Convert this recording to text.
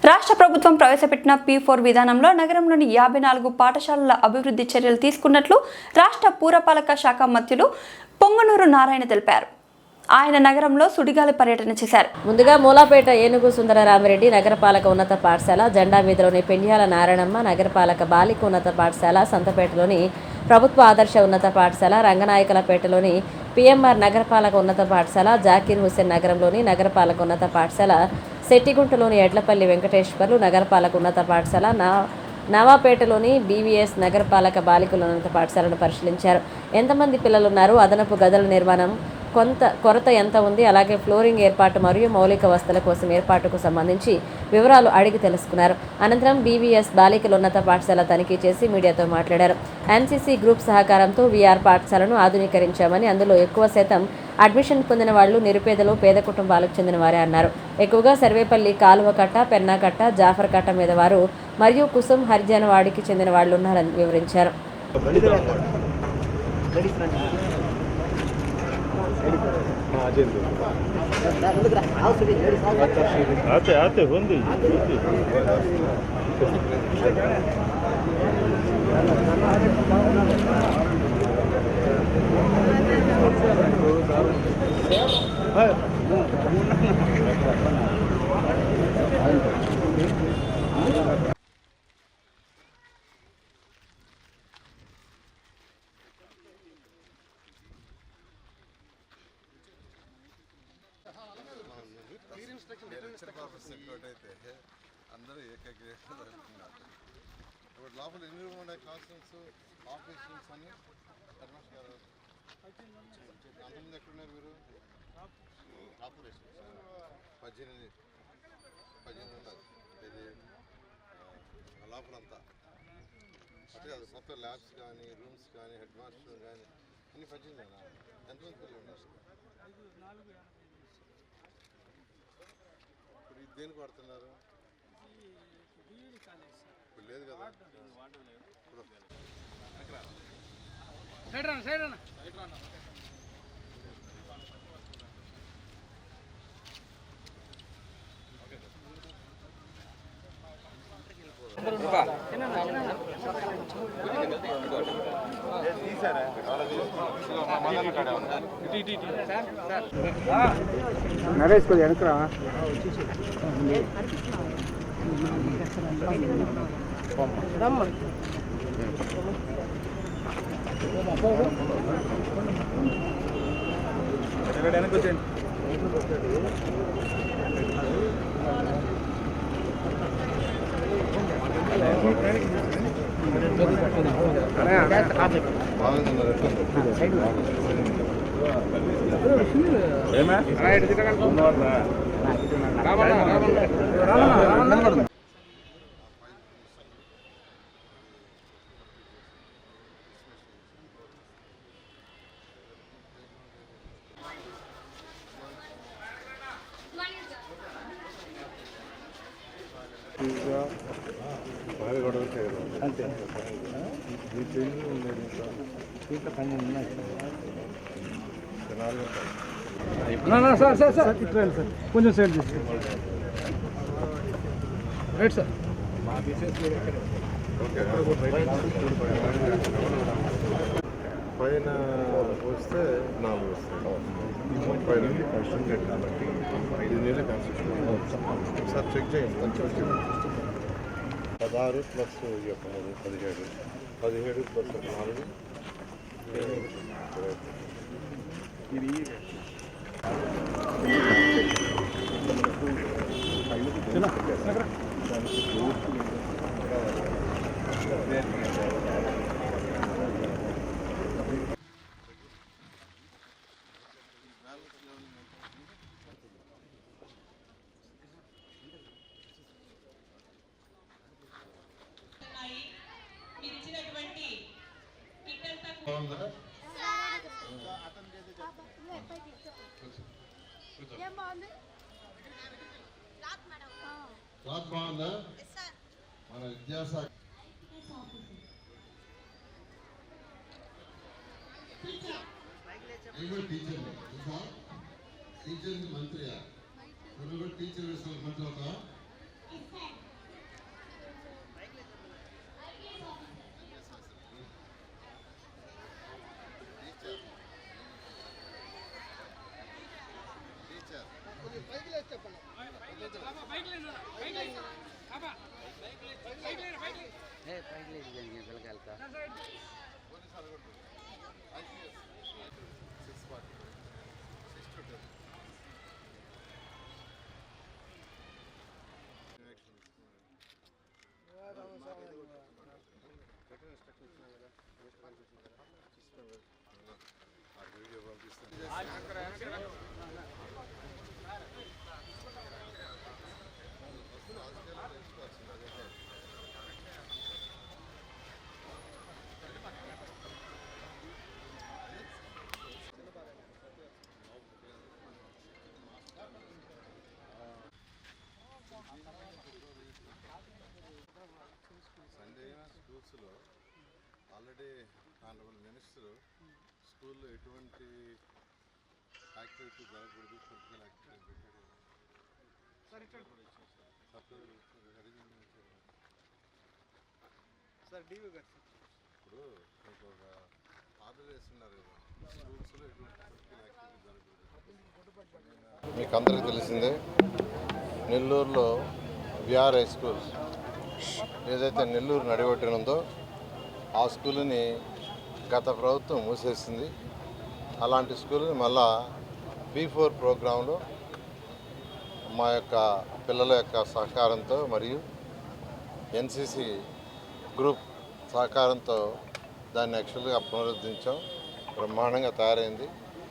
రాష్ట్ర ప్రభుత్వం ప్రవేశపెట్టిన P4 విధానంలో నగరంలోని 54 పాఠశాలల అభివృద్ధి చర్యలు తీసుకున్నట్లు రాష్ట్ర పురపాలక శాఖ మంత్రులు పొంగనూరు నారాయణ తెలిపారు. ఆయన నగరంలో సుడిగాలి పర్యటన చేశారు. ముందుగా మూలాపేట ఏనుగు సుందరరామిరెడ్డి నగరపాలక ఉన్నత పాఠశాల, జెండా వీధిలోని పెండ్యాల నారాయణమ్మ నగరపాలక బాలిక ఉన్నత పాఠశాల, సంతపేటలోని ప్రభుత్వ ఆదర్శ ఉన్నత పాఠశాల, రంగనాయకలపేటలోని PMR నగరపాలక ఉన్నత పాఠశాల, జాకీర్ హుస్సేన్ నగరంలోని నగరపాలక ఉన్నత పాఠశాల, శెట్టిగుంటలోని ఎడ్లపల్లి వెంకటేశ్వర్లు నగరపాలక ఉన్నత పాఠశాల, నవాపేటలోని BVS నగరపాలక బాలికల ఉన్నత పాఠశాలను పరిశీలించారు. ఎంతమంది పిల్లలు ఉన్నారు, అదనపు గదుల నిర్మాణం కొరత ఎంత ఉంది, అలాగే ఫ్లోరింగ్ ఏర్పాటు మరియు మౌలిక వసతుల కోసం ఏర్పాటుకు సంబంధించి వివరాలు అడిగి తెలుసుకున్నారు. అనంతరం BVS బాలికల ఉన్నత పాఠశాల తనిఖీ చేసి మీడియాతో మాట్లాడారు. NCC గ్రూప్ సహకారంతో VR పాఠశాలను ఆధునీకరించామని, అందులో ఎక్కువ శాతం అడ్మిషన్ పొందిన వాళ్లు నిరుపేదలు, పేద కుటుంబాలకు చెందిన వారే అన్నారు. ఎక్కువగా సర్వేపల్లి, కాలువకట్ట, పెన్నాకట్ట, జాఫర్కట్ట మీద వారు మరియు కుసుమ్ హరిజనవాడికి చెందిన వాళ్లు ఉన్నారని వివరించారు. आते होंगे అందరూ ఇప్పుడు లోపల ఎన్ని రూమ్ ఉన్నాయి, క్లాస్ రూమ్స్, ఆఫీస్ రూమ్స్ అని హెడ్మాస్టర్ గారు అంతమంది ఎక్కడున్నారు మీరు? ఆపరేషన్ 18 ఉంటారు ఇది లోపలంతా అంటే అది మొత్తం ల్యాబ్స్ కానీ రూమ్స్ కానీ హెడ్ మాస్టర్ కానీ అన్ని 18 ఎంతమంది పిల్లలు ఉన్నారు? ఇప్పుడు ఇది దేనికి వాడుతున్నారు? లేదు కదా. నరేష్ కొద్దిగా వెనకరా. వెనక్కి వచ్చేయండి. అంతే దీంట్లో 12 ఉన్నాయి. సార్ ఇట్లా సార్ కొంచెం సైడ్ తీసుకోండి. Right sir. పైన వస్తే 4 వస్తాయి, పైన కన్స్ట్రక్టెడ్ కాబట్టి 5 నెలల కన్స్ట్రక్షన్. సార్ చెక్ చేయండి. 16 ప్లస్ 17 ప్లస్ 4 ఇది క్లాత్ బాగుందా? మన విద్యాశాఖ టీచర్ మంత్రియా టీచర్ మంత్రి అవుతా వీడియో పంపిస్తాను. సండే స్కూల్స్లో ఆల్రెడీ ఆనరబుల్ మినిస్టర్ స్కూల్లో ఎటువంటి యాక్టివిటీ జరగకూడదు, పొలిటికల్ యాక్టివిటీ పెట్టాడు. సార్ డీవీ గారు ఇప్పుడు మీకు ఒక ఆర్డర్ వేస్తున్నారు కదా, స్కూల్స్లో ఎటువంటి పొలిటికల్ యాక్టివిటీ జరగకూడదు. మీకు అందరికీ తెలిసిందే, నెల్లూరులో విఆర్ హై స్కూల్ ఏదైతే నెల్లూరు నడిబొట్టున ఉందో ఆ స్కూల్ని గత ప్రభుత్వం మూసేసింది. అలాంటి స్కూల్ని మళ్ళా P4 ప్రోగ్రాంలో మా యొక్క పిల్లల యొక్క సహకారంతో మరియు NCC గ్రూప్ సహకారంతో దాన్ని యాక్చువల్గా పునరుద్ధరించాం. బ్రహ్మాండంగా తయారైంది.